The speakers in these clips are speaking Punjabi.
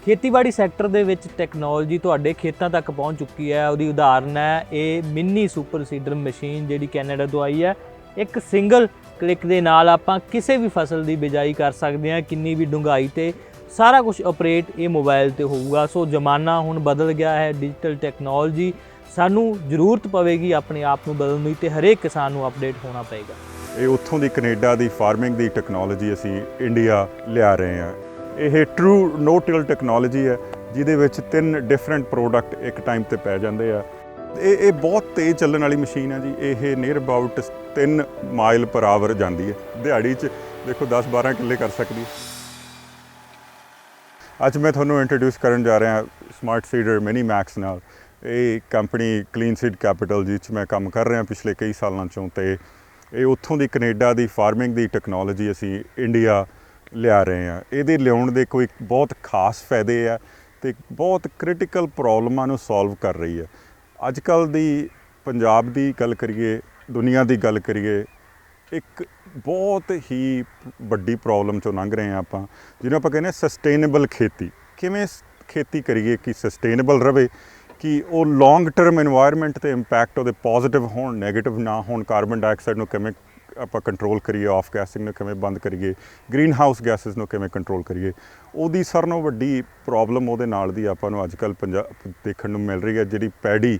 ਖੇਤੀਬਾੜੀ ਸੈਕਟਰ ਦੇ ਵਿੱਚ ਟੈਕਨੋਲੋਜੀ ਤੁਹਾਡੇ ਖੇਤਾਂ ਤੱਕ ਪਹੁੰਚ ਚੁੱਕੀ ਹੈ। ਉਹਦੀ ਉਦਾਹਰਨ ਹੈ ਇਹ ਮਿੰਨੀ ਸੁਪਰ ਸੀਡਰ ਮਸ਼ੀਨ ਜਿਹੜੀ ਕੈਨੇਡਾ ਤੋਂ ਆਈ ਹੈ। ਇੱਕ ਸਿੰਗਲ ਕਲਿੱਕ ਦੇ ਨਾਲ ਆਪਾਂ ਕਿਸੇ ਵੀ ਫਸਲ ਦੀ ਬਿਜਾਈ ਕਰ ਸਕਦੇ ਹਾਂ, ਕਿੰਨੀ ਵੀ ਡੂੰਘਾਈ ਤੇ ਸਾਰਾ ਕੁਝ ਆਪਰੇਟ ਇਹ ਮੋਬਾਈਲ ਤੇ ਹੋਊਗਾ। ਸੋ ਜ਼ਮਾਨਾ ਹੁਣ ਬਦਲ ਗਿਆ ਹੈ, ਡਿਜੀਟਲ ਟੈਕਨੋਲੋਜੀ ਸਾਨੂੰ ਜ਼ਰੂਰਤ ਪਵੇਗੀ ਆਪਣੇ ਆਪ ਨੂੰ ਬਦਲਣ ਦੀ ਤੇ ਹਰੇਕ ਕਿਸਾਨ ਨੂੰ ਅਪਡੇਟ ਹੋਣਾ ਪਏਗਾ। ਇਹ ਉੱਥੋਂ ਦੀ ਕੈਨੇਡਾ ਦੀ ਫਾਰਮਿੰਗ ਦੀ ਟੈਕਨੋਲੋਜੀ ਅਸੀਂ ਇੰਡੀਆ ਲਿਆ ਰਹੇ ਹਾਂ। ਇਹ ਟਰੂ ਨੋ ਟਿਲ ਟੈਕਨੋਲੋਜੀ ਹੈ ਜਿਹਦੇ ਵਿੱਚ 3 ਡਿਫਰੈਂਟ ਪ੍ਰੋਡਕਟ ਇੱਕ ਟਾਈਮ ਤੇ ਪੈ ਜਾਂਦੇ ਆ। ਇਹ ਬਹੁਤ ਤੇਜ਼ ਚੱਲਣ ਵਾਲੀ ਮਸ਼ੀਨ ਹੈ ਜੀ। ਇਹ ਨੀਅਰ ਅਬਾਊਟ 3 ਮਾਈਲ ਪਰ ਆਵਰ ਜਾਂਦੀ ਹੈ। ਦਿਹਾੜੀ 'ਚ ਦੇਖੋ 10-12 ਕਿੱਲੇ ਕਰ ਸਕਦੀ ਹੈ। ਅੱਜ ਮੈਂ ਤੁਹਾਨੂੰ ਇੰਟਰੋਡਿਊਸ ਕਰਨ ਜਾ ਰਿਹਾ ਸਮਾਰਟ ਸੀਡਰ ਮਿਨੀ ਮੈਕਸ ਨਾਲ। ਇਹ ਕੰਪਨੀ ਕਲੀਨ ਸੀਡ ਕੈਪੀਟਲ ਜਿਸ 'ਚ ਮੈਂ ਕੰਮ ਕਰ ਰਿਹਾ ਪਿਛਲੇ ਕਈ ਸਾਲਾਂ 'ਚੋਂ, ਤੇ ਇਹ ਉੱਥੋਂ ਦੀ ਕੈਨੇਡਾ ਦੀ ਫਾਰਮਿੰਗ ਦੀ ਟੈਕਨੋਲੋਜੀ ਅਸੀਂ ਇੰਡੀਆ ਲਿਆ ਰਹੇ ਹਾਂ। ਇਹਦੇ ਲਿਆਉਣ ਦੇ ਕੋਈ ਬਹੁਤ ਖਾਸ ਫਾਇਦੇ ਆ ਤੇ ਬਹੁਤ ਕ੍ਰਿਟੀਕਲ ਪ੍ਰੋਬਲਮਾਂ ਨੂੰ ਸੋਲਵ ਕਰ ਰਹੀ ਹੈ। ਅੱਜ ਕੱਲ੍ਹ ਦੀ ਪੰਜਾਬ ਦੀ ਗੱਲ ਕਰੀਏ, ਦੁਨੀਆ ਦੀ ਗੱਲ ਕਰੀਏ, ਇੱਕ ਬਹੁਤ ਹੀ ਵੱਡੀ ਪ੍ਰੋਬਲਮ 'ਚੋਂ ਲੰਘ ਰਹੇ ਹਾਂ ਆਪਾਂ, ਜਿਹਨੂੰ ਆਪਾਂ ਕਹਿੰਦੇ ਹਾਂ ਸਸਟੇਨੇਬਲ ਖੇਤੀ। ਕਿਵੇਂ ਖੇਤੀ ਕਰੀਏ ਕਿ ਸਸਟੇਨੇਬਲ ਰਹੇ, ਕਿ ਉਹ ਲੌਂਗ ਟਰਮ ਇਨਵਾਇਰਮੈਂਟ 'ਤੇ ਇੰਪੈਕਟ ਉਹਦੇ ਪੋਜ਼ੀਟਿਵ ਹੋਣ, ਨੈਗੇਟਿਵ ਨਾ ਹੋਣ। ਕਾਰਬਨ ਡਾਈਆਕਸਾਈਡ ਨੂੰ ਕਿਵੇਂ ਆਪਾਂ ਕੰਟਰੋਲ ਕਰੀਏ, ਆਫ ਗੈਸਿੰਗ ਨੂੰ ਕਿਵੇਂ ਬੰਦ ਕਰੀਏ, ਗ੍ਰੀਨ ਹਾਊਸ ਗੈਸਿਸ ਨੂੰ ਕਿਵੇਂ ਕੰਟਰੋਲ ਕਰੀਏ। ਉਹਦੀ ਸਾਰਿਆਂ ਨਾਲੋਂ ਵੱਡੀ ਪ੍ਰੋਬਲਮ ਉਹਦੇ ਨਾਲ ਦੀ ਆਪਾਂ ਨੂੰ ਅੱਜ ਕੱਲ੍ਹ ਪੰਜਾਬ ਦੇਖਣ ਨੂੰ ਮਿਲ ਰਹੀ ਹੈ। ਜਿਹੜੀ ਪੈਡੀ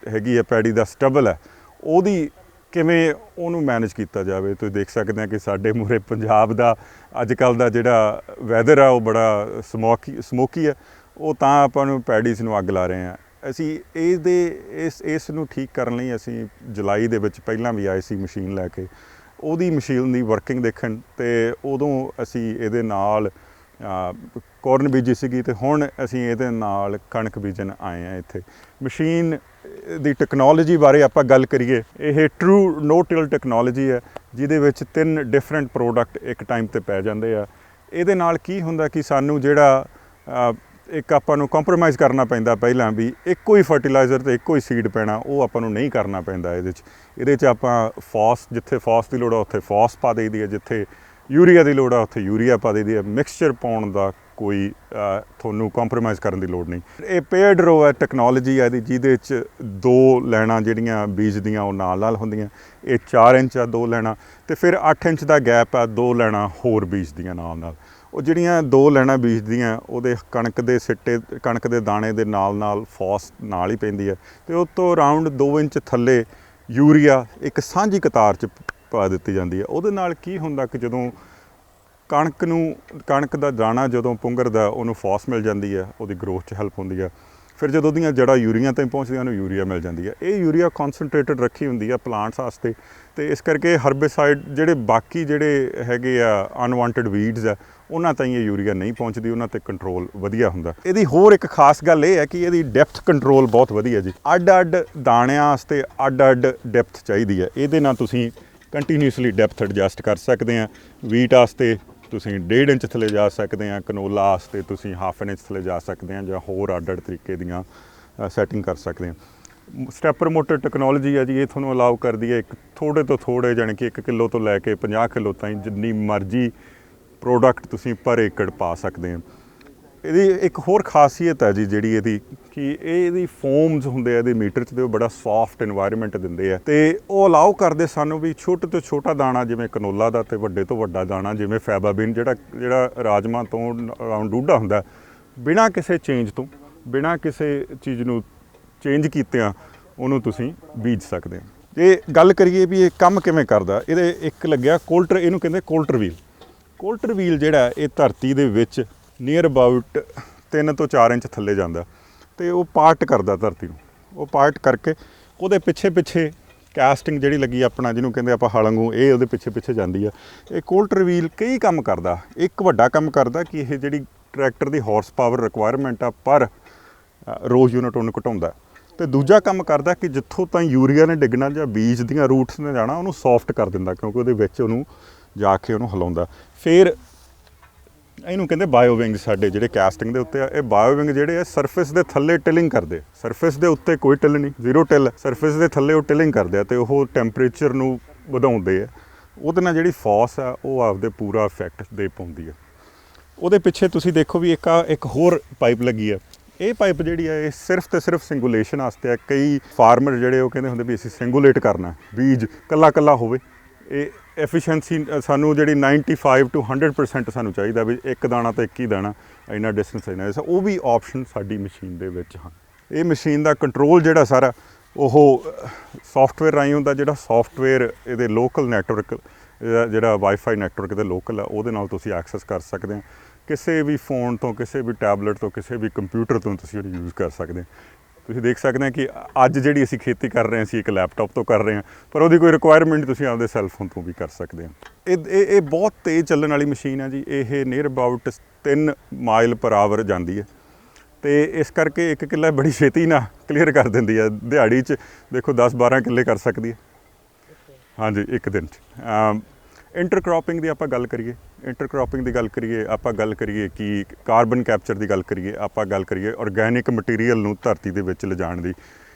ਹੈਗੀ ਹੈ, ਪੈਡੀ ਦਾ ਸਟਬਲ ਹੈ, ਉਹਦੀ ਕਿਵੇਂ ਉਹਨੂੰ ਮੈਨੇਜ ਕੀਤਾ ਜਾਵੇ। ਤੁਸੀਂ ਦੇਖ ਸਕਦੇ ਆ ਕਿ ਸਾਡੇ ਮੂਹਰੇ ਪੰਜਾਬ ਦਾ ਅੱਜ ਕੱਲ੍ਹ ਦਾ ਜਿਹੜਾ ਵੈਦਰ ਆ ਉਹ ਬੜਾ ਸਮੋਕੀ ਹੈ। ਉਹ ਤਾਂ ਆਪਾਂ ਨੂੰ ਪੈਡੀਜ਼ ਨੂੰ ਅੱਗ ਲਾ ਰਹੇ ਹਾਂ। ਅਸੀਂ ਇਸ ਨੂੰ ਠੀਕ ਕਰਨ ਲਈ ਅਸੀਂ ਜੁਲਾਈ ਦੇ ਵਿੱਚ ਪਹਿਲਾਂ ਵੀ ਆਏ ਸੀ ਮਸ਼ੀਨ ਲੈ ਕੇ, ਉਹਦੀ ਮਸ਼ੀਨ ਦੀ ਵਰਕਿੰਗ ਦੇਖਣ, ਅਤੇ ਉਦੋਂ ਅਸੀਂ ਇਹਦੇ ਨਾਲ ਕੋਰਨ ਬੀਜੀ ਸੀਗੀ ਅਤੇ ਹੁਣ ਅਸੀਂ ਇਹਦੇ ਨਾਲ ਕਣਕ ਬੀਜਣ ਆਏ ਹਾਂ ਇੱਥੇ। ਮਸ਼ੀਨ ਦੀ ਟੈਕਨੋਲੋਜੀ ਬਾਰੇ ਆਪਾਂ ਗੱਲ ਕਰੀਏ, ਇਹ ਟਰੂ ਨੋ ਟਿਲ ਟੈਕਨੋਲੋਜੀ ਹੈ ਜਿਹਦੇ ਵਿੱਚ 3 ਡਿਫਰੈਂਟ ਪ੍ਰੋਡਕਟ ਇੱਕ ਟਾਈਮ ਤੇ ਪੈ ਜਾਂਦੇ ਆ। ਇਹਦੇ ਨਾਲ ਕੀ ਹੁੰਦਾ ਕਿ ਸਾਨੂੰ ਜਿਹੜਾ ਇੱਕ ਆਪਾਂ ਨੂੰ ਕੰਪਰੋਮਾਈਜ਼ ਕਰਨਾ ਪੈਂਦਾ ਪਹਿਲਾਂ ਵੀ ਇੱਕੋ ਹੀ ਫਰਟੀਲਾਈਜ਼ਰ ਅਤੇ ਇੱਕੋ ਹੀ ਸੀਡ ਪੈਣਾ, ਉਹ ਆਪਾਂ ਨੂੰ ਨਹੀਂ ਕਰਨਾ ਪੈਂਦਾ। ਇਹਦੇ 'ਚ ਆਪਾਂ ਜਿੱਥੇ ਫੌਸ ਦੀ ਲੋੜ ਆ ਉੱਥੇ ਫੌਸ ਪਾ ਦੇਈਦੀ ਹੈ, ਜਿੱਥੇ ਯੂਰੀਆ ਦੀ ਲੋੜ ਆ ਉੱਥੇ ਯੂਰੀਆ ਪਾ ਦੇਈਦੀ ਹੈ। ਮਿਕਸਚਰ ਪਾਉਣ ਦਾ ਕੋਈ ਤੁਹਾਨੂੰ ਕੰਪਰੋਮਾਈਜ਼ ਕਰਨ ਦੀ ਲੋੜ ਨਹੀਂ। ਇਹ ਪੇਅਰਡ ਰੋ ਹੈ ਟੈਕਨੋਲੋਜੀ ਹੈ ਇਹਦੀ, ਜਿਹਦੇ 'ਚ 2 ਲਾਈਨਾਂ ਜਿਹੜੀਆਂ ਬੀਜ ਦੀਆਂ ਉਹ ਨਾਲ ਹੁੰਦੀਆਂ। ਇਹ 4 ਇੰਚ ਆ 2 ਲਾਈਨਾਂ, ਅਤੇ ਫਿਰ 8 ਇੰਚ ਦਾ ਗੈਪ ਆ 2 ਲਾਈਨਾਂ ਹੋਰ ਬੀਜਦੀਆਂ ਨਾਲ। ਉਹ ਜਿਹੜੀਆਂ 2 ਲਾਈਨਾਂ ਬੀਜਦੀਆਂ ਉਹਦੇ ਕਣਕ ਦੇ ਦਾਣੇ ਦੇ ਨਾਲ ਫੌਸ ਨਾਲ ਹੀ ਪੈਂਦੀ ਹੈ, ਅਤੇ ਉਹ ਤੋਂ ਅਰਾਊਂਡ 2 ਇੰਚ ਥੱਲੇ ਯੂਰੀਆ ਇੱਕ ਸਾਂਝੀ ਕਤਾਰ 'ਚ ਪਾ ਦਿੱਤੀ ਜਾਂਦੀ ਹੈ। ਉਹਦੇ ਨਾਲ ਕੀ ਹੁੰਦਾ ਕਿ ਜਦੋਂ ਕਣਕ ਦਾ ਦਾਣਾ ਜਦੋਂ ਪੁੰਗਰਦਾ ਉਹਨੂੰ ਫੌਸ ਮਿਲ ਜਾਂਦੀ ਹੈ, ਉਹਦੀ ਗਰੋਥ 'ਚ ਹੈਲਪ ਹੁੰਦੀ ਹੈ। ਫਿਰ ਜਦੋਂ ਉਹਦੀਆਂ ਜੜ੍ਹਾਂ ਯੂਰੀਆ ਤਾਈਂ ਪਹੁੰਚਦੀਆਂ ਉਹਨੂੰ ਯੂਰੀਆ ਮਿਲ ਜਾਂਦੀ ਹੈ। ਇਹ ਯੂਰੀਆ ਕੌਨਸਨਟਰੇਟਡ ਰੱਖੀ ਹੁੰਦੀ ਹੈ ਪਲਾਂਟਸ ਵਾਸਤੇ, ਅਤੇ ਇਸ ਕਰਕੇ ਹਰਬੀਸਾਈਡ ਜਿਹੜੇ ਬਾਕੀ ਜਿਹੜੇ ਹੈਗੇ ਆ ਅਨਵਾਂਟਡ ਵੀਡਸ ਆ ਉਹਨਾਂ ਤਾਈਂ ਇਹ ਯੂਰੀਆ ਨਹੀਂ ਪਹੁੰਚਦੀ, ਉਹਨਾਂ 'ਤੇ ਕੰਟਰੋਲ ਵਧੀਆ ਹੁੰਦਾ। ਇਹਦੀ ਹੋਰ ਇੱਕ ਖਾਸ ਗੱਲ ਇਹ ਹੈ ਕਿ ਇਹਦੀ ਡੈਪਥ ਕੰਟਰੋਲ ਬਹੁਤ ਵਧੀਆ ਜੀ। ਅੱਡ ਦਾਣਿਆਂ ਵਾਸਤੇ ਅੱਡ ਡੈਪਥ ਚਾਹੀਦੀ ਹੈ। ਇਹਦੇ ਨਾਲ ਤੁਸੀਂ ਕੰਟੀਨਿਊਸਲੀ ਡੈਪਥ ਐਡਜਸਟ ਕਰ ਸਕਦੇ ਆ। ਵੀਟ ਵਾਸਤੇ ਤੁਸੀਂ 1.5 ਇੰਚ ਥੱਲੇ ਜਾ ਸਕਦੇ ਆ, ਕਨੋਲਾ ਵਾਸਤੇ ਤੁਸੀਂ 1/2 ਇੰਚ ਥੱਲੇ ਜਾ ਸਕਦੇ ਆ, ਜਾਂ ਹੋਰ ਅੱਡ ਤਰੀਕੇ ਦੀਆਂ ਸੈਟਿੰਗ ਕਰ ਸਕਦੇ ਆ। ਸਟੈਪਰ ਮੋਟਰ ਟੈਕਨੋਲੋਜੀ ਹੈ ਜੀ, ਇਹ ਤੁਹਾਨੂੰ ਅਲਾਉ ਕਰਦੀ ਹੈ ਇੱਕ ਥੋੜ੍ਹੇ ਤੋਂ ਥੋੜ੍ਹੇ, ਜਾਣੀ ਕਿ 1 ਕਿੱਲੋ ਤੋਂ ਲੈ ਕੇ 50 ਕਿੱਲੋ ਤਾਈਂ ਜਿੰਨੀ ਮਰਜ਼ੀ ਪ੍ਰੋਡਕਟ ਤੁਸੀਂ ਪਰ ਏਕੜ ਪਾ ਸਕਦੇ ਆ। ਇਹਦੀ ਇੱਕ ਹੋਰ ਖਾਸੀਅਤ ਹੈ ਜੀ ਜਿਹੜੀ ਇਹਦੀ, ਕਿ ਇਹਦੀ ਫੋਮਸ ਹੁੰਦੇ ਆ ਇਹਦੇ ਮੀਟਰ 'ਚ, ਤੇ ਉਹ ਬੜਾ ਸੌਫਟ ਇਨਵਾਇਰਮੈਂਟ ਦਿੰਦੇ ਆ, ਅਤੇ ਉਹ ਅਲਾਉ ਕਰਦੇ ਸਾਨੂੰ ਵੀ ਛੋਟੇ ਤੋਂ ਛੋਟਾ ਦਾਣਾ ਜਿਵੇਂ ਕਨੋਲਾ ਦਾ, ਅਤੇ ਵੱਡੇ ਤੋਂ ਵੱਡਾ ਦਾਣਾ ਜਿਵੇਂ ਫੈਬਾਬੀਨ ਜਿਹੜਾ ਰਾਜਮਾ ਤੋਂ ਅਰਾਊਂਡ ਡੂਢਾ ਹੁੰਦਾ, ਬਿਨਾਂ ਕਿਸੇ ਚੇਂਜ ਤੋਂ, ਬਿਨਾਂ ਕਿਸੇ ਚੀਜ਼ ਨੂੰ ਚੇਂਜ ਕੀਤਿਆਂ ਉਹਨੂੰ ਤੁਸੀਂ ਬੀਜ ਸਕਦੇ ਹੋ। ਜੇ ਗੱਲ ਕਰੀਏ ਵੀ ਇਹ ਕੰਮ ਕਿਵੇਂ ਕਰਦਾ, ਇਹਦੇ ਇੱਕ ਲੱਗਿਆ ਕੋਲਟਰ, ਇਹਨੂੰ ਕਹਿੰਦੇ ਕੋਲਟਰ ਵੀਲ। ਕੋਲਟਰ ਵੀਲ ਜਿਹੜਾ ਇਹ ਧਰਤੀ ਦੇ ਵਿੱਚ ਨੀਅਰ ਅਬਾਊਟ 3 ਤੋਂ 4 ਇੰਚ ਥੱਲੇ ਜਾਂਦਾ, ਅਤੇ ਉਹ ਪਾਰਟ ਕਰਦਾ ਧਰਤੀ ਨੂੰ। ਉਹ ਪਾਰਟ ਕਰਕੇ ਉਹਦੇ ਪਿੱਛੇ ਕੈਸਟਿੰਗ ਜਿਹੜੀ ਲੱਗੀ ਆਪਣਾ, ਜਿਹਨੂੰ ਕਹਿੰਦੇ ਆਪਾਂ ਹਲੰਗੂ, ਇਹ ਉਹਦੇ ਪਿੱਛੇ ਜਾਂਦੀ ਆ। ਇਹ ਕੋਲਟਰ ਵੀਲ ਕਈ ਕੰਮ ਕਰਦਾ। ਇੱਕ ਵੱਡਾ ਕੰਮ ਕਰਦਾ ਕਿ ਇਹ ਜਿਹੜੀ ਟਰੈਕਟਰ ਦੀ ਹਾਰਸ ਪਾਵਰ ਰਿਕੁਆਇਰਮੈਂਟ ਆ ਪਰ ਰੋਜ਼ ਯੂਨਿਟ ਉਹਨੂੰ ਘਟਾਉਂਦਾ, ਅਤੇ ਦੂਜਾ ਕੰਮ ਕਰਦਾ ਕਿ ਜਿੱਥੋਂ ਤਾਈਂ ਯੂਰੀਆ ਨੇ ਡਿੱਗਣਾ ਜਾਂ ਬੀਜ ਦੀਆਂ ਰੂਟਸ ਨੇ ਜਾਣਾ ਉਹਨੂੰ ਸੌਫਟ ਕਰ ਦਿੰਦਾ, ਕਿਉਂਕਿ ਉਹਦੇ ਵਿੱਚ ਉਹਨੂੰ ਜਾ ਕੇ ਉਹਨੂੰ ਹਿਲਾਉਂਦਾ। ਫਿਰ ਇਹਨੂੰ ਕਹਿੰਦੇ ਬਾਇਓਵਿੰਗ। ਸਾਡੇ ਜਿਹੜੇ ਕੈਸਟਿੰਗ ਦੇ ਉੱਤੇ ਆ, ਇਹ ਬਾਇਓਵਿੰਗ ਜਿਹੜੇ ਆ ਸਰਫੇਸ ਦੇ ਥੱਲੇ ਟਿਲਿੰਗ ਕਰਦੇ। ਸਰਫੇਸ ਦੇ ਉੱਤੇ ਕੋਈ ਟਿਲ ਨਹੀਂ, 0 ਟਿਲ। ਸਰਫੇਸ ਦੇ ਥੱਲੇ ਉਹ ਟਿਲਿੰਗ ਕਰਦੇ ਆ, ਅਤੇ ਉਹ ਟੈਂਪਰੇਚਰ ਨੂੰ ਵਧਾਉਂਦੇ ਆ। ਉਹਦੇ ਨਾਲ ਜਿਹੜੀ ਫੌਸ ਆ ਉਹ ਆਪਦੇ ਪੂਰਾ ਇਫੈਕਟ ਦੇ ਪਾਉਂਦੀ ਹੈ। ਉਹਦੇ ਪਿੱਛੇ ਤੁਸੀਂ ਦੇਖੋ ਵੀ ਇੱਕ ਹੋਰ ਪਾਈਪ ਲੱਗੀ ਹੈ। ਇਹ ਪਾਈਪ ਜਿਹੜੀ ਹੈ ਇਹ ਸਿਰਫ ਤੇ ਸਿਰਫ ਸਿੰਗੂਲੇਸ਼ਨ ਵਾਸਤੇ ਹੈ। ਕਈ ਫਾਰਮਰ ਜਿਹੜੇ ਉਹ ਕਹਿੰਦੇ ਹੁੰਦੇ ਵੀ ਅਸੀਂ ਸਿੰਗੂਲੇਟ ਕਰਨਾ, ਬੀਜ ਕੱਲਾ ਹੋਵੇ। ਇਹ ਐਫੀਸ਼ੀਐਂਸੀ ਸਾਨੂੰ ਜਿਹੜੀ 95 to 100% ਸਾਨੂੰ ਚਾਹੀਦਾ ਵੀ ਇੱਕ ਦਾਣਾ ਤਾਂ ਇੱਕ ਹੀ ਦਾਣਾ, ਇੰਨਾ ਡਿਸਟੈਂਸ ਇੰਨਾ, ਉਹ ਵੀ ਆਪਸ਼ਨ ਸਾਡੀ ਮਸ਼ੀਨ ਦੇ ਵਿੱਚ ਹਨ। ਇਹ ਮਸ਼ੀਨ ਦਾ ਕੰਟਰੋਲ ਜਿਹੜਾ ਸਾਰਾ ਉਹ ਸੌਫਟਵੇਅਰ ਰਾਹੀਂ ਹੁੰਦਾ। ਜਿਹੜਾ ਸੌਫਟਵੇਅਰ ਇਹਦੇ ਲੋਕਲ ਨੈਟਵਰਕ ਜਿਹੜਾ ਵਾਈਫਾਈ ਨੈਟਵਰਕ ਦੇ ਲੋਕਲ ਆ ਉਹਦੇ ਨਾਲ ਤੁਸੀਂ ਐਕਸੈਸ ਕਰ ਸਕਦੇ ਹੋ। ਕਿਸੇ ਵੀ ਫੋਨ ਤੋਂ, ਕਿਸੇ ਵੀ ਟੈਬਲੇਟ ਤੋਂ, ਕਿਸੇ ਵੀ ਕੰਪਿਊਟਰ ਤੋਂ ਤੁਸੀਂ ਉਹਨੂੰ ਯੂਜ਼ ਕਰ ਸਕਦੇ ਹੋ। ਤੁਸੀਂ ਦੇਖ ਸਕਦੇ ਹੋ ਕਿ ਅੱਜ ਜਿਹੜੀ ਅਸੀਂ ਖੇਤੀ ਕਰ ਰਹੇ ਹਾਂ ਅਸੀਂ ਇੱਕ ਲੈਪਟਾਪ ਤੋਂ ਕਰ ਰਹੇ ਹਾਂ, ਪਰ ਉਹਦੀ ਕੋਈ ਰਿਕੁਆਇਰਮੈਂਟ ਤੁਸੀਂ ਆਪਦੇ ਸੈੱਲ ਫੋਨ ਤੋਂ ਵੀ ਕਰ ਸਕਦੇ ਹੋ। ਇਹ ਬਹੁਤ ਤੇਜ਼ ਚੱਲਣ ਵਾਲੀ ਮਸ਼ੀਨ ਹੈ ਜੀ। ਇਹ ਨੀਅਰ ਅਬਾਊਟ 3 ਮਾਈਲ ਪਰ ਆਵਰ ਜਾਂਦੀ ਹੈ ਅਤੇ ਇਸ ਕਰਕੇ 1 ਕਿੱਲਾ ਬੜੀ ਛੇਤੀ ਨਾਲ ਕਲੀਅਰ ਕਰ ਦਿੰਦੀ ਹੈ। ਦਿਹਾੜੀ 'ਚ ਦੇਖੋ 10-12 ਕਿੱਲੇ ਕਰ ਸਕਦੀ ਹੈ ਹਾਂਜੀ ਇੱਕ ਦਿਨ 'ਚ। ਇੰਟਰਕ੍ਰੋਪਿੰਗ ਦੀ ਆਪਾਂ ਗੱਲ ਕਰੀਏ, ਆਪਾਂ ਗੱਲ ਕਰੀਏ ਕਿ ਕਾਰਬਨ ਕੈਪਚਰ ਦੀ ਗੱਲ ਕਰੀਏ, ਆਪਾਂ ਗੱਲ ਕਰੀਏ ਆਰਗੈਨਿਕ ਮਟੀਰੀਅਲ ਨੂੰ ਧਰਤੀ ਦੇ ਵਿੱਚ ਲਿਜਾਣ ਦੀ।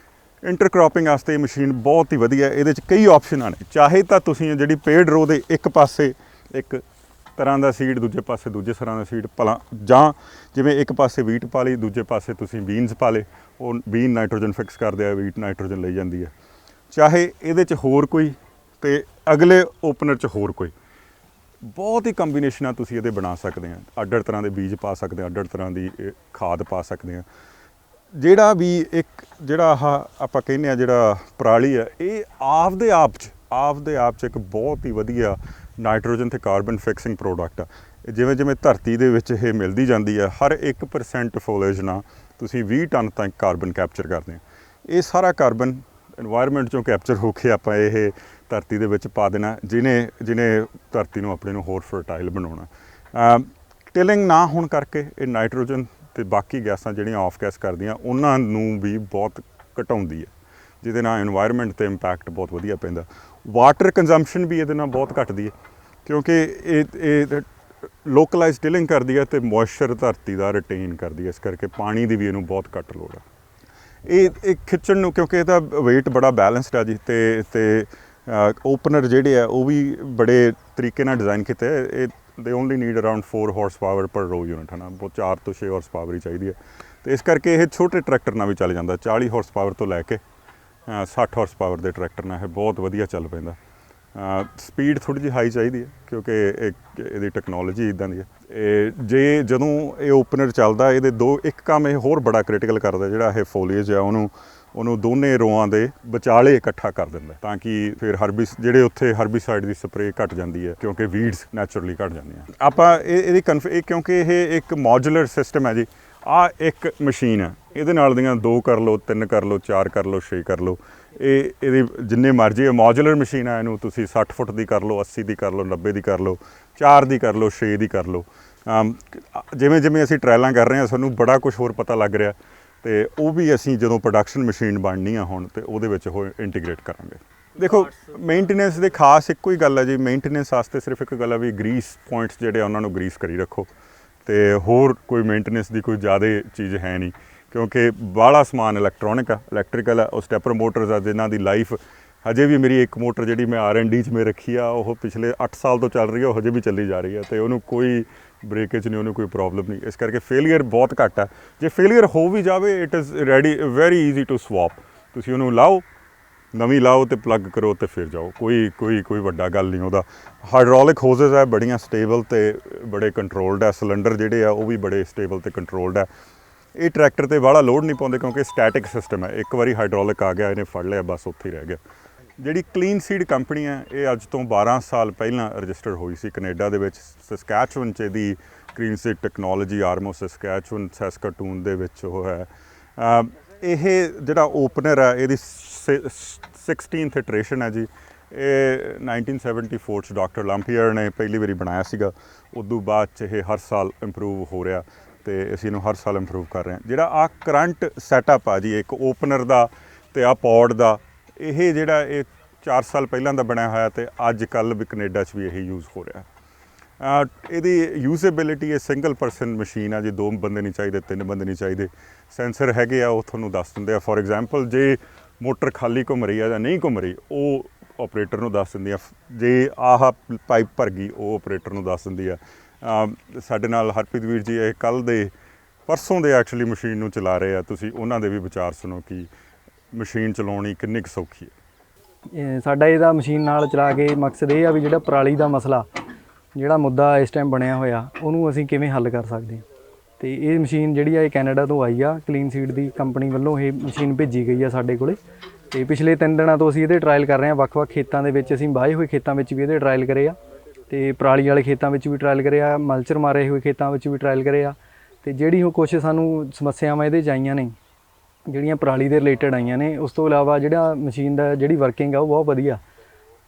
ਇੰਟਰਕ੍ਰੋਪਿੰਗ ਵਾਸਤੇ ਇਹ ਮਸ਼ੀਨ ਬਹੁਤ ਹੀ ਵਧੀਆ। ਇਹਦੇ 'ਚ ਕਈ ਆਪਸ਼ਨਾਂ ਨੇ। ਚਾਹੇ ਤਾਂ ਤੁਸੀਂ ਜਿਹੜੀ ਪੇਡ ਰੋ ਦੇ ਇੱਕ ਪਾਸੇ ਇੱਕ ਤਰ੍ਹਾਂ ਦਾ ਸੀਡ, ਦੂਜੇ ਪਾਸੇ ਦੂਜੇ ਤਰ੍ਹਾਂ ਦਾ ਸੀਡ ਭਲਾ, ਜਾਂ ਜਿਵੇਂ ਇੱਕ ਪਾਸੇ ਵੀਟ ਪਾ ਲਈ, ਦੂਜੇ ਪਾਸੇ ਤੁਸੀਂ ਬੀਨਸ ਪਾ ਲਏ, ਉਹ ਬੀਨ ਨਾਈਟ੍ਰੋਜਨ ਫਿਕਸ ਕਰਦੇ ਆ, ਵੀਟ ਨਾਈਟ੍ਰੋਜਨ ਲਈ ਜਾਂਦੀ ਹੈ। ਚਾਹੇ ਇਹਦੇ 'ਚ ਹੋਰ ਕੋਈ ਅਤੇ ਅਗਲੇ ਓਪਨਰ 'ਚ ਹੋਰ ਕੋਈ, ਬਹੁਤ ਹੀ ਕੰਬੀਨੇਸ਼ਨਾਂ ਤੁਸੀਂ ਇਹਦੇ ਬਣਾ ਸਕਦੇ ਆ। ਅੱਡ ਤਰ੍ਹਾਂ ਦੇ ਬੀਜ ਪਾ ਸਕਦੇ ਆ, ਅੱਡ ਤਰ੍ਹਾਂ ਦੀ ਖਾਦ ਪਾ ਸਕਦੇ ਆ। ਜਿਹੜਾ ਵੀ ਇੱਕ ਜਿਹੜਾ ਆਪਾਂ ਕਹਿੰਦੇ ਆ ਜਿਹੜਾ ਪਰਾਲੀ ਹੈ, ਇਹ ਆਪਦੇ ਆਪ 'ਚ ਇੱਕ ਬਹੁਤ ਹੀ ਵਧੀਆ ਨਾਈਟ੍ਰੋਜਨ ਅਤੇ ਕਾਰਬਨ ਫਿਕਸਿੰਗ ਪ੍ਰੋਡਕਟ ਆ। ਜਿਵੇਂ ਧਰਤੀ ਦੇ ਵਿੱਚ ਇਹ ਮਿਲਦੀ ਜਾਂਦੀ ਹੈ, ਹਰ 1% ਫੋਲੇਜ ਨਾਲ ਤੁਸੀਂ 20 ਟਨ ਤੱਕ ਕਾਰਬਨ ਕੈਪਚਰ ਕਰਦੇ ਆ। ਇਹ ਸਾਰਾ ਕਾਰਬਨ ਇਨਵਾਇਰਮੈਂਟ 'ਚੋਂ ਕੈਪਚਰ ਹੋ ਕੇ ਆਪਾਂ ਇਹ ਧਰਤੀ ਦੇ ਵਿੱਚ ਪਾ ਦੇਣਾ, ਜਿਹਨੇ ਧਰਤੀ ਨੂੰ ਆਪਣੇ ਨੂੰ ਹੋਰ ਫਰਟਾਈਲ ਬਣਾਉਣਾ। ਟਿਲਿੰਗ ਨਾ ਹੋਣ ਕਰਕੇ ਇਹ ਨਾਈਟ੍ਰੋਜਨ ਅਤੇ ਬਾਕੀ ਗੈਸਾਂ ਜਿਹੜੀਆਂ ਆਫ ਗੈਸ ਕਰਦੀਆਂ ਉਹਨਾਂ ਨੂੰ ਵੀ ਬਹੁਤ ਘਟਾਉਂਦੀ ਹੈ, ਜਿਹਦੇ ਨਾਲ ਇਨਵਾਇਰਮੈਂਟ 'ਤੇ ਇੰਪੈਕਟ ਬਹੁਤ ਵਧੀਆ ਪੈਂਦਾ। ਵਾਟਰ ਕੰਜ਼ੰਪਸ਼ਨ ਵੀ ਇਹਦੇ ਨਾਲ ਬਹੁਤ ਘਟਦੀ ਹੈ, ਕਿਉਂਕਿ ਇਹ ਲੋਕਲਾਈਜ਼ ਟਿਲਿੰਗ ਕਰਦੀ ਹੈ ਅਤੇ ਮੋਇਸਚਰ ਧਰਤੀ ਦਾ ਰਿਟੇਨ ਕਰਦੀ ਹੈ। ਇਸ ਕਰਕੇ ਪਾਣੀ ਦੀ ਵੀ ਇਹਨੂੰ ਬਹੁਤ ਘੱਟ ਲੋੜ ਹੈ। ਇਹ ਖਿੱਚਣ ਨੂੰ, ਕਿਉਂਕਿ ਇਹਦਾ ਵੇਟ ਬੜਾ ਬੈਲੈਂਸਡ ਆ ਜੀ, ਅਤੇ ਓਪਨਰ ਜਿਹੜੇ ਆ ਉਹ ਵੀ ਬੜੇ ਤਰੀਕੇ ਨਾਲ ਡਿਜ਼ਾਈਨ ਕੀਤੇ। ਇਹ ਦੇ only need around 4 horse power ਪਰ ਰੋ ਯੂਨਿਟ, ਹੈ ਨਾ, ਬਹੁਤ 4 ਤੋਂ 6 ਹਾਰਸ ਪਾਵਰ ਹੀ ਚਾਹੀਦੀ ਹੈ। ਅਤੇ ਇਸ ਕਰਕੇ ਇਹ ਛੋਟੇ ਟਰੈਕਟਰ ਨਾਲ ਵੀ ਚੱਲ ਜਾਂਦਾ। 40 ਹਾਰਸ ਪਾਵਰ ਤੋਂ ਲੈ ਕੇ 60 ਹਾਰਸ ਪਾਵਰ ਦੇ ਟਰੈਕਟਰ ਨਾਲ ਇਹ ਬਹੁਤ ਵਧੀਆ ਚੱਲ ਪੈਂਦਾ। ਸਪੀਡ ਥੋੜ੍ਹੀ ਜਿਹੀ ਹਾਈ ਚਾਹੀਦੀ ਹੈ, ਕਿਉਂਕਿ ਇਹਦੀ ਟੈਕਨੋਲੋਜੀ ਇੱਦਾਂ ਦੀ ਹੈ। ਜਦੋਂ ਇਹ ਓਪਨਰ ਚੱਲਦਾ, ਇਹਦੇ ਇੱਕ ਕੰਮ ਇਹ ਹੋਰ ਬੜਾ ਕ੍ਰਿਟੀਕਲ ਕਰਦਾ, ਜਿਹੜਾ ਇਹ ਫੋਲੀਏਜ ਆ ਉਹਨੂੰ ਦੋਨੇ ਰੋਆਂ ਦੇ ਵਿਚਾਲੇ ਇਕੱਠਾ ਕਰ ਦਿੰਦਾ, ਤਾਂ ਕਿ ਫਿਰ ਜਿਹੜੇ ਉੱਥੇ ਹਰਬੀਸਾਈਡ ਦੀ ਸਪਰੇਅ ਘੱਟ ਜਾਂਦੀ ਹੈ, ਕਿਉਂਕਿ ਵੀਡਸ ਨੈਚੁਰਲੀ ਘੱਟ ਜਾਂਦੀਆਂ। ਆਪਾਂ ਕਿਉਂਕਿ ਇਹ ਇੱਕ ਮੋਡੂਲਰ ਸਿਸਟਮ ਹੈ ਜੀ। ਇੱਕ ਮਸ਼ੀਨ ਹੈ, ਇਹਦੇ ਨਾਲ ਦੀਆਂ 2 ਕਰ ਲਓ, 3 ਕਰ ਲਓ, 4 ਕਰ ਲਓ, 6 ਕਰ ਲਓ। ਇਹਦੀ ਜਿੰਨੇ ਮਰਜ਼ੀ ਮੋਡੂਲਰ ਮਸ਼ੀਨ ਹੈ, ਇਹਨੂੰ ਤੁਸੀਂ 60 ਫੁੱਟ ਦੀ ਕਰ ਲਓ, 80 ਦੀ ਕਰ ਲਓ, 90 ਦੀ ਕਰ ਲਓ, 4 ਦੀ ਕਰ ਲਓ, 6 ਦੀ ਕਰ ਲਓ। ਜਿਵੇਂ ਅਸੀਂ ਟਰਾਇਲਾਂ ਕਰ ਰਹੇ ਹਾਂ, ਸਾਨੂੰ ਬੜਾ ਕੁਝ ਹੋਰ ਪਤਾ ਲੱਗ ਰਿਹਾ, ਅਤੇ ਉਹ ਵੀ ਅਸੀਂ ਜਦੋਂ ਪ੍ਰੋਡਕਸ਼ਨ ਮਸ਼ੀਨ ਬਣਨੀ ਆ ਹੁਣ, ਅਤੇ ਉਹਦੇ ਵਿੱਚ ਉਹ ਇੰਟੀਗ੍ਰੇਟ ਕਰਾਂਗੇ। ਦੇਖੋ, ਮੇਨਟੇਨੈਂਸ ਦੇ ਖਾਸ ਇੱਕੋ ਹੀ ਗੱਲ ਹੈ ਜੀ। ਮੇਨਟੇਨੈਂਸ ਵਾਸਤੇ ਸਿਰਫ ਇੱਕ ਗੱਲ ਹੈ ਵੀ ਗਰੀਸ ਪੁਆਇੰਟਸ ਜਿਹੜੇ ਉਹਨਾਂ ਨੂੰ ਗਰੀਸ ਕਰੀ ਰੱਖੋ, ਅਤੇ ਹੋਰ ਕੋਈ ਮੇਨਟੇਨੈਂਸ ਦੀ ਕੋਈ ਜ਼ਿਆਦਾ ਚੀਜ਼ ਹੈ ਨਹੀਂ, ਕਿਉਂਕਿ ਬਾਹਲਾ ਸਮਾਨ ਇਲੈਕਟ੍ਰੀਕਲ ਆ। ਉਹ ਸਟੈਪਰ ਮੋਟਰਸ ਆ ਜਿਨ੍ਹਾਂ ਦੀ ਲਾਈਫ ਹਜੇ ਵੀ, ਮੇਰੀ ਇੱਕ ਮੋਟਰ ਜਿਹੜੀ ਮੈਂ R&D 'ਚ ਰੱਖੀ ਆ, ਉਹ ਪਿਛਲੇ 8 ਸਾਲ ਤੋਂ ਚੱਲ ਰਹੀ ਹੈ, ਉਹ ਹਜੇ ਵੀ ਚੱਲੀ ਜਾ ਰਹੀ ਹੈ, ਅਤੇ ਉਹਨੂੰ ਕੋਈ ਬ੍ਰੇਕੇਜ ਨਹੀਂ, ਉਹਨੂੰ ਕੋਈ ਪ੍ਰੋਬਲਮ ਨਹੀਂ। ਇਸ ਕਰਕੇ ਫੇਲੀਅਰ ਬਹੁਤ ਘੱਟ ਹੈ। ਜੇ ਫੇਲੀਅਰ ਹੋ ਵੀ ਜਾਵੇ, it is very easy to swap. ਤੁਸੀਂ ਉਹਨੂੰ ਲਾਓ, ਨਵੀਂ ਲਾਓ ਅਤੇ ਪਲੱਗ ਕਰੋ ਅਤੇ ਫਿਰ ਜਾਓ। ਕੋਈ ਵੱਡਾ ਗੱਲ ਨਹੀਂ ਉਹਦਾ। ਹਾਈਡ੍ਰੋਲਿਕ ਹੋਜ਼ਸ ਹੈ, ਬੜੀਆਂ ਸਟੇਬਲ ਅਤੇ ਬੜੇ ਕੰਟਰੋਲਡ ਹੈ। ਸਿਲੰਡਰ ਜਿਹੜੇ ਆ ਉਹ ਵੀ ਬੜੇ ਸਟੇਬਲ ਅਤੇ ਕੰਟਰੋਲਡ ਹੈ। ਇਹ ਟਰੈਕਟਰ 'ਤੇ ਬਾਹਲਾ ਲੋਡ ਨਹੀਂ ਪਾਉਂਦੇ, ਕਿਉਂਕਿ ਸਟੈਟਿਕ ਸਿਸਟਮ ਹੈ। ਇੱਕ ਵਾਰੀ ਹਾਈਡ੍ਰੋਲਿਕ ਆ ਗਿਆ, ਇਹਨੇ ਫੜ ਲਿਆ, ਬਸ ਉੱਥੇ ਹੀ ਰਹਿ ਗਿਆ। ਜਿਹੜੀ ਕਲੀਨ ਸੀਡ ਕੰਪਨੀ ਹੈ, ਇਹ ਅੱਜ ਤੋਂ 12 ਸਾਲ ਪਹਿਲਾਂ ਰਜਿਸਟਰ ਹੋਈ ਸੀ ਕੈਨੇਡਾ ਦੇ ਵਿੱਚ। ਸਸਕੈਚੁਅਨ 'ਚ ਇਹਦੀ clean seed technology, ਆਰਮੋ Saskatchewan, Saskatoon ਦੇ ਵਿੱਚ ਉਹ ਹੈ। ਇਹ ਜਿਹੜਾ ਓਪਨਰ ਹੈ, ਇਹਦੀ 16th ਇਟਰੇਸ਼ਨ ਹੈ ਜੀ। ਇਹ 1974 'ਚ ਡਾਕਟਰ ਲੰਪੀਅਰ ਨੇ ਪਹਿਲੀ ਵਾਰੀ ਬਣਾਇਆ ਸੀਗਾ। ਉਦੋਂ ਬਾਅਦ 'ਚ ਇਹ ਹਰ ਸਾਲ ਇੰਪਰੂਵ ਹੋ ਰਿਹਾ, ਅਤੇ ਅਸੀਂ ਇਹਨੂੰ ਹਰ ਸਾਲ ਇੰਪਰੂਵ ਕਰ ਰਹੇ ਹਾਂ। ਜਿਹੜਾ ਕਰੰਟ ਸੈਟਅਪ ਆ ਜੀ ਇੱਕ ਓਪਨਰ ਦਾ ਅਤੇ ਪੌਡ ਦਾ, ਇਹ ਜਿਹੜਾ 4 ਸਾਲ ਪਹਿਲਾਂ ਦਾ ਬਣਿਆ ਹੋਇਆ, ਅਤੇ ਅੱਜ ਕੱਲ੍ਹ ਵੀ ਕੈਨੇਡਾ 'ਚ ਵੀ ਇਹ ਯੂਜ਼ ਹੋ ਰਿਹਾ। ਇਹਦੀ ਯੂਜ਼ੇਬਿਲਿਟੀ, ਇਹ ਸਿੰਗਲ ਪਰਸਨ ਮਸ਼ੀਨ ਆ ਜੀ। 2 ਬੰਦੇ ਨਹੀਂ ਚਾਹੀਦੇ, 3 ਬੰਦੇ ਨਹੀਂ ਚਾਹੀਦੇ। ਸੈਂਸਰ ਹੈਗੇ ਆ, ਉਹ ਤੁਹਾਨੂੰ ਦੱਸ ਦਿੰਦੇ ਆ। ਫੋਰ ਐਗਜ਼ਾਮਪਲ, ਜੇ ਮੋਟਰ ਖਾਲੀ ਘੁੰਮ ਰਹੀ ਆ ਜਾਂ ਨਹੀਂ ਘੁੰਮ ਰਹੀ, ਉਹ ਆਪਰੇਟਰ ਨੂੰ ਦੱਸ ਦਿੰਦੀ ਆ। ਜੇ ਪਾਈਪ ਭਰ ਗਈ, ਉਹ ਆਪਰੇਟਰ ਨੂੰ ਦੱਸ ਦਿੰਦੀ ਆ। ਸਾਡੇ ਨਾਲ ਹਰਪ੍ਰੀਤ ਵੀਰ ਜੀ ਇਹ ਕੱਲ੍ਹ ਦੇ ਪਰਸੋਂ ਦੇ ਐਕਚੁਅਲੀ ਮਸ਼ੀਨ ਨੂੰ ਚਲਾ ਰਹੇ ਆ, ਤੁਸੀਂ ਉਹਨਾਂ ਦੇ ਵੀ ਵਿਚਾਰ ਸੁਣੋ ਕਿ ਮਸ਼ੀਨ ਚਲਾਉਣੀ ਕਿੰਨੀ ਕੁ ਸੌਖੀ ਹੈ। ਸਾਡਾ ਇਹਦਾ ਮਸ਼ੀਨ ਨਾਲ ਚਲਾ ਕੇ ਮਕਸਦ ਇਹ ਆ ਵੀ ਜਿਹੜਾ ਪਰਾਲੀ ਦਾ ਮਸਲਾ, ਜਿਹੜਾ ਮੁੱਦਾ ਇਸ ਟਾਈਮ ਬਣਿਆ ਹੋਇਆ, ਉਹਨੂੰ ਅਸੀਂ ਕਿਵੇਂ ਹੱਲ ਕਰ ਸਕਦੇ ਹਾਂ। ਤੇ ਇਹ ਮਸ਼ੀਨ ਜਿਹੜੀ ਆ ਇਹ ਕੈਨੇਡਾ ਤੋਂ ਆਈ ਆ, ਕਲੀਨ ਸੀਡ ਦੀ ਕੰਪਨੀ ਵੱਲੋਂ ਇਹ ਮਸ਼ੀਨ ਭੇਜੀ ਗਈ ਆ ਸਾਡੇ ਕੋਲੇ। ਤੇ ਪਿਛਲੇ 3 ਦਿਨਾਂ ਤੋਂ ਅਸੀਂ ਇਹਦੇ ਟਰਾਇਲ ਕਰ ਰਹੇ ਹਾਂ। ਵੱਖ-ਵੱਖ ਖੇਤਾਂ ਦੇ ਵਿੱਚ ਅਸੀਂ ਵਾਹੇ ਹੋਏ ਖੇਤਾਂ ਵਿੱਚ ਵੀ ਇਹਦੇ ਟਰਾਇਲ ਕਰੇ ਆ, ਤੇ ਪਰਾਲੀ ਵਾਲੇ ਖੇਤਾਂ ਵਿੱਚ ਵੀ ਟਰਾਇਲ ਕਰੇ ਆ, ਮਲਚਰ ਮਾਰੇ ਹੋਏ ਖੇਤਾਂ ਵਿੱਚ ਵੀ ਟਰਾਇਲ ਕਰੇ ਆ। ਤੇ ਜਿਹੜੀ ਉਹ ਕੁਛ ਸਾਨੂੰ ਸਮੱਸਿਆਵਾਂ ਇਹਦੇ 'ਚ ਆਈਆਂ ਨੇ, ਜਿਹੜੀਆਂ ਪਰਾਲੀ ਦੇ ਰਿਲੇਟਡ ਆਈਆਂ ਨੇ, ਉਸ ਤੋਂ ਇਲਾਵਾ ਜਿਹੜਾ ਮਸ਼ੀਨ ਦਾ ਜਿਹੜੀ ਵਰਕਿੰਗ ਆ ਉਹ ਬਹੁਤ ਵਧੀਆ।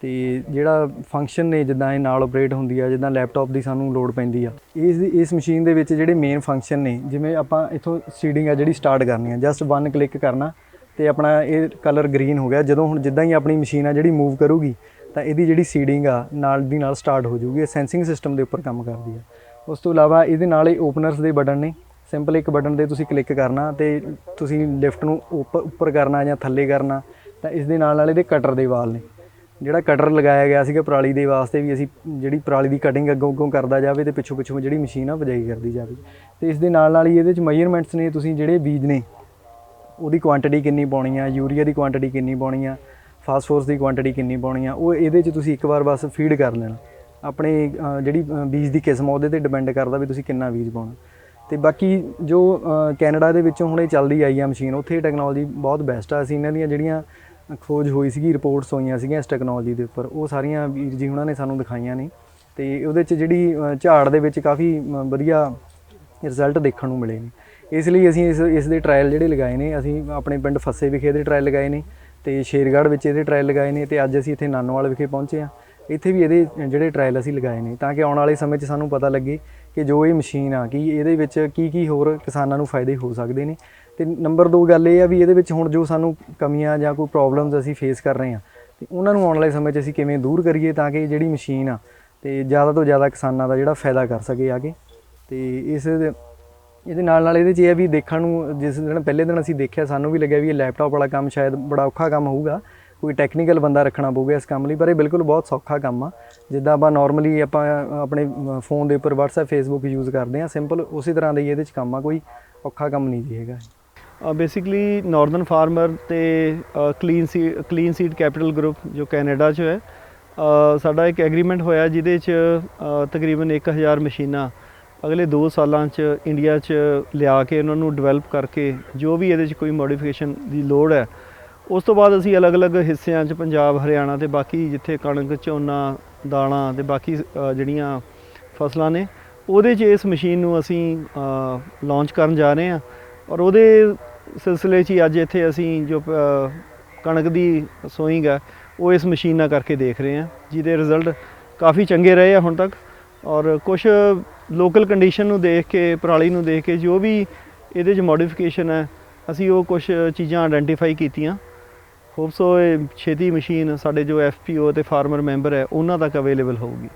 ਤੇ ਜਿਹੜਾ ਫੰਕਸ਼ਨ ਨੇ, ਜਿੱਦਾਂ ਇਹ ਨਾਲ ਆਪਰੇਟ ਹੁੰਦੀ ਆ, ਜਿੱਦਾਂ ਲੈਪਟਾਪ ਦੀ ਸਾਨੂੰ ਲੋੜ ਪੈਂਦੀ ਆ, ਇਸ ਮਸ਼ੀਨ ਦੇ ਵਿੱਚ ਜਿਹੜੇ ਮੇਨ ਫੰਕਸ਼ਨ ਨੇ, ਜਿਵੇਂ ਆਪਾਂ ਇੱਥੋਂ ਸੀਡਿੰਗ ਆ ਜਿਹੜੀ ਸਟਾਰਟ ਕਰਨੀ ਆ, ਜਸਟ 1 ਕਲਿੱਕ ਕਰਨਾ ਤੇ ਆਪਣਾ ਇਹ ਕਲਰ ਗ੍ਰੀਨ ਹੋ ਗਿਆ। ਜਦੋਂ ਹੁਣ ਜਿੱਦਾਂ ਹੀ ਆਪਣੀ ਮਸ਼ੀਨ ਆ ਜਿਹੜੀ ਮੂਵ ਕਰੂਗੀ ਤਾਂ ਇਹਦੀ ਜਿਹੜੀ ਸੀਡਿੰਗ ਆ ਨਾਲ ਦੀ ਨਾਲ ਸਟਾਰਟ ਹੋ ਜਾਊਗੀ। ਇਹ ਸੈਂਸਿੰਗ ਸਿਸਟਮ ਦੇ ਉੱਪਰ ਕੰਮ ਕਰਦੀ ਆ। ਉਸ ਤੋਂ ਇਲਾਵਾ ਇਹਦੇ ਨਾਲ ਹੀ ਓਪਨਰਸ ਦੇ ਬਟਨ ਨੇ, ਸਿੰਪਲ ਇੱਕ ਬਟਨ ਤੇ ਤੁਸੀਂ ਕਲਿੱਕ ਕਰਨਾ ਤੇ ਤੁਸੀਂ ਲਿਫਟ ਨੂੰ ਉੱਪਰ ਕਰਨਾ ਜਾਂ ਥੱਲੇ ਕਰਨਾ। ਤਾਂ ਇਸ ਦੇ ਨਾਲ ਇਹਦੇ ਕਟਰ ਦੇ ਵਾਲ ਨੇ, ਜਿਹੜਾ ਕਟਰ ਲਗਾਇਆ ਗਿਆ ਸੀਗਾ ਪਰਾਲੀ ਦੇ ਵਾਸਤੇ ਵੀ, ਅਸੀਂ ਜਿਹੜੀ ਪਰਾਲੀ ਦੀ ਕਟਿੰਗ ਅੱਗੋਂ ਕਰਦਾ ਜਾਵੇ ਤੇ ਪਿੱਛੋਂ ਜਿਹੜੀ ਮਸ਼ੀਨ ਆ ਬਜਾਈ ਕਰਦੀ ਜਾਵੇ। ਤੇ ਇਸ ਦੇ ਨਾਲ ਹੀ ਇਹਦੇ 'ਚ ਮੇਜਰਮੈਂਟਸ ਨੇ, ਤੁਸੀਂ ਜਿਹੜੇ ਬੀਜ ਨੇ ਉਹਦੀ ਕੁਆਂਟੀਟੀ ਕਿੰਨੀ ਪਾਉਣੀ ਆ, ਯੂਰੀਆ ਦੀ ਕੁਆਂਟੀਟੀ ਕਿੰਨੀ ਪਾਉਣੀ ਆ, ਫਾਸਫੋਰਸ ਦੀ ਕੁਆਂਟੀਟੀ ਕਿੰਨੀ ਪਾਉਣੀ ਆ, ਉਹ ਇਹਦੇ 'ਚ ਤੁਸੀਂ ਇੱਕ ਵਾਰ ਬਸ ਫੀਡ ਕਰ ਲੈਣਾ। ਆਪਣੇ ਜਿਹੜੀ ਬੀਜ ਦੀ ਕਿਸਮ ਉਹਦੇ 'ਤੇ ਡਿਪੈਂਡ ਕਰਦਾ ਵੀ ਤੁਸੀਂ ਕਿੰਨਾ ਬੀਜ ਪਾਉਣਾ। ਤੇ ਬਾਕੀ ਜੋ ਕੈਨੇਡਾ ਦੇ ਵਿੱਚੋਂ ਹੁਣ ਇਹ ਚੱਲਦੀ ਆਈ ਆ ਮਸ਼ੀਨ, ਉੱਥੇ ਟੈਕਨੋਲੋਜੀ ਬਹੁਤ ਬੈਸਟ ਆ। ਅਸੀਂ ਇਹਨਾਂ ਦੀਆਂ ਜਿਹੜੀਆਂ ਖੋਜ ਹੋਈ ਸੀਗੀ, ਰਿਪੋਰਟਸ ਹੋਈਆਂ ਸੀਗੀਆਂ ਇਸ ਟੈਕਨੋਲੋਜੀ ਦੇ ਉੱਪਰ, ਉਹ ਸਾਰੀਆਂ ਵੀਰ ਜੀ ਉਹਨਾਂ ਨੇ ਸਾਨੂੰ ਦਿਖਾਈਆਂ ਨੇ। ਤੇ ਉਹਦੇ 'ਚ ਜਿਹੜੀ ਝਾੜ ਦੇ ਵਿੱਚ ਕਾਫੀ ਵਧੀਆ ਰਿਜ਼ਲਟ ਦੇਖਣ ਨੂੰ ਮਿਲੇ ਨੇ। ਇਸ ਲਈ ਅਸੀਂ ਇਸ ਦੇ ਟਰਾਇਲ ਜਿਹੜੇ ਲਗਾਏ ਨੇ, ਅਸੀਂ ਆਪਣੇ ਪਿੰਡ ਫੱਸੇ ਵਿਖੇ ਇਹਦੇ ਟਰਾਇਲ ਲਗਾਏ ਨੇ ਤੇ ਸ਼ੇਰਗੜ੍ਹ ਵਿੱਚ ਇਹਦੇ ਟਰਾਇਲ ਲਗਾਏ ਨੇ, ਤੇ ਅੱਜ ਅਸੀਂ ਇੱਥੇ ਨਾਨੋਵਾਲ ਵਿਖੇ ਪਹੁੰਚੇ ਹਾਂ। ਇੱਥੇ ਵੀ ਇਹਦੇ ਜਿਹੜੇ ਟਰਾਇਲ ਅਸੀਂ ਲਗਾਏ ਨੇ, ਤਾਂ ਕਿ ਆਉਣ ਵਾਲੇ ਸਮੇਂ 'ਚ ਸਾਨੂੰ ਪਤਾ ਲੱਗੇ ਕਿ ਜੋ ਇਹ ਮਸ਼ੀਨ ਆ ਕਿ ਇਹਦੇ ਵਿੱਚ ਕੀ ਹੋਰ ਕਿਸਾਨਾਂ ਨੂੰ ਫਾਇਦੇ ਹੋ ਸਕਦੇ ਨੇ। ਤੇ ਨੰਬਰ 2 ਗੱਲ ਇਹ ਆ ਵੀ ਇਹਦੇ ਵਿੱਚ ਹੁਣ ਜੋ ਸਾਨੂੰ ਕਮੀਆਂ ਜਾਂ ਕੋਈ ਪ੍ਰੋਬਲਮਸ ਅਸੀਂ ਫੇਸ ਕਰ ਰਹੇ ਹਾਂ, ਤੇ ਉਹਨਾਂ ਨੂੰ ਆਉਣ ਵਾਲੇ ਸਮੇਂ 'ਚ ਅਸੀਂ ਕਿਵੇਂ ਦੂਰ ਕਰੀਏ, ਤਾਂ ਕਿ ਜਿਹੜੀ ਮਸ਼ੀਨ ਆ ਤੇ ਜ਼ਿਆਦਾ ਤੋਂ ਜ਼ਿਆਦਾ ਕਿਸਾਨਾਂ ਦਾ ਜਿਹੜਾ ਫਾਇਦਾ ਕਰ ਸਕੇ ਆ ਕੇ। ਤੇ ਇਹਦੇ ਨਾਲ ਇਹਦੇ 'ਚ ਇਹ ਆ ਵੀ ਦੇਖਣ ਨੂੰ, ਜਿਸ ਦਿਨ ਪਹਿਲੇ ਦਿਨ ਅਸੀਂ ਦੇਖਿਆ, ਸਾਨੂੰ ਵੀ ਲੱਗਿਆ ਵੀ ਇਹ ਲੈਪਟਾਪ ਵਾਲਾ ਕੰਮ ਸ਼ਾਇਦ ਬੜਾ ਔਖਾ ਕੰਮ ਹੋਊਗਾ, ਕੋਈ ਟੈਕਨੀਕਲ ਬੰਦਾ ਰੱਖਣਾ ਪਊਗਾ ਇਸ ਕੰਮ ਲਈ, ਪਰ ਇਹ ਬਿਲਕੁਲ ਬਹੁਤ ਸੌਖਾ ਕੰਮ ਆ। ਜਿੱਦਾਂ ਆਪਾਂ ਨਾਰਮਲੀ ਆਪਾਂ ਆਪਣੇ ਫੋਨ ਦੇ ਉੱਪਰ WhatsApp Facebook ਯੂਜ਼ ਕਰਦੇ ਹਾਂ, ਸਿੰਪਲ ਉਸੇ ਤਰ੍ਹਾਂ ਦਾ ਹੀ ਇਹਦੇ 'ਚ ਕੰਮ ਆ, ਕੋਈ ਔਖਾ ਕੰਮ ਨਹੀਂ ਜੀ ਹੈਗਾ। ਬੇਸਿਕਲੀ ਨਾਰਦਰਨ ਫਾਰਮਰ ਤੇ ਕਲੀਨ ਸੀਡ ਕੈਪੀਟਲ ਗਰੁੱਪ ਜੋ ਕੈਨੇਡਾ 'ਚ ਹੈ, ਸਾਡਾ ਇੱਕ ਐਗਰੀਮੈਂਟ ਹੋਇਆ ਜਿਹਦੇ 'ਚ ਤਕਰੀਬਨ 1000 ਮਸ਼ੀਨਾਂ ਅਗਲੇ 2 ਸਾਲਾਂ 'ਚ ਇੰਡੀਆ 'ਚ ਲਿਆ ਕੇ ਉਹਨਾਂ ਨੂੰ ਡਿਵੈਲਪ ਕਰਕੇ, ਜੋ ਵੀ ਇਹਦੇ 'ਚ ਕੋਈ ਮੋਡੀਫਿਕੇਸ਼ਨ ਦੀ ਲੋੜ ਹੈ, ਉਸ ਤੋਂ ਬਾਅਦ ਅਸੀਂ ਅਲੱਗ-ਅਲੱਗ ਹਿੱਸਿਆਂ 'ਚ ਪੰਜਾਬ, ਹਰਿਆਣਾ ਤੇ ਬਾਕੀ ਜਿੱਥੇ ਕਣਕ, ਝੋਨਾ, ਦਾਣਾ ਤੇ ਬਾਕੀ ਜਿਹੜੀਆਂ ਫਸਲਾਂ ਨੇ, ਉਹਦੇ 'ਚ ਇਸ ਮਸ਼ੀਨ ਨੂੰ ਅਸੀਂ ਲਾਂਚ ਕਰਨ ਜਾ ਰਹੇ ਹਾਂ। ਔਰ ਉਹਦੇ ਸਿਲਸਿਲੇ 'ਚ ਹੀ ਅੱਜ ਇੱਥੇ ਅਸੀਂ ਜੋ ਕਣਕ ਦੀ ਸੋਇੰਗ ਹੈ ਉਹ ਇਸ ਮਸ਼ੀਨ ਨਾਲ ਕਰਕੇ ਦੇਖ ਰਹੇ ਹਾਂ, ਜਿਹਦੇ ਰਿਜ਼ਲਟ ਕਾਫੀ ਚੰਗੇ ਰਹੇ ਆ ਹੁਣ ਤੱਕ। ਔਰ ਕੁਛ ਲੋਕਲ ਕੰਡੀਸ਼ਨ ਨੂੰ ਦੇਖ ਕੇ, ਪਰਾਲੀ ਨੂੰ ਦੇਖ ਕੇ ਜੋ ਵੀ ਇਹਦੇ 'ਚ ਮੋਡੀਫਿਕੇਸ਼ਨ ਹੈ, ਅਸੀਂ ਉਹ ਕੁਛ ਚੀਜ਼ਾਂ ਆਇਡੈਂਟੀਫਾਈ ਕੀਤੀਆਂ। ਹੋਪ ਸੋ ਇਹ ਛੇਤੀ ਮਸ਼ੀਨ ਸਾਡੇ ਜੋ FPO ਤੇ ਫਾਰਮਰ ਮੈਂਬਰ ਹੈ ਉਹਨਾਂ ਤੱਕ ਅਵੇਲੇਬਲ ਹੋਊਗੀ।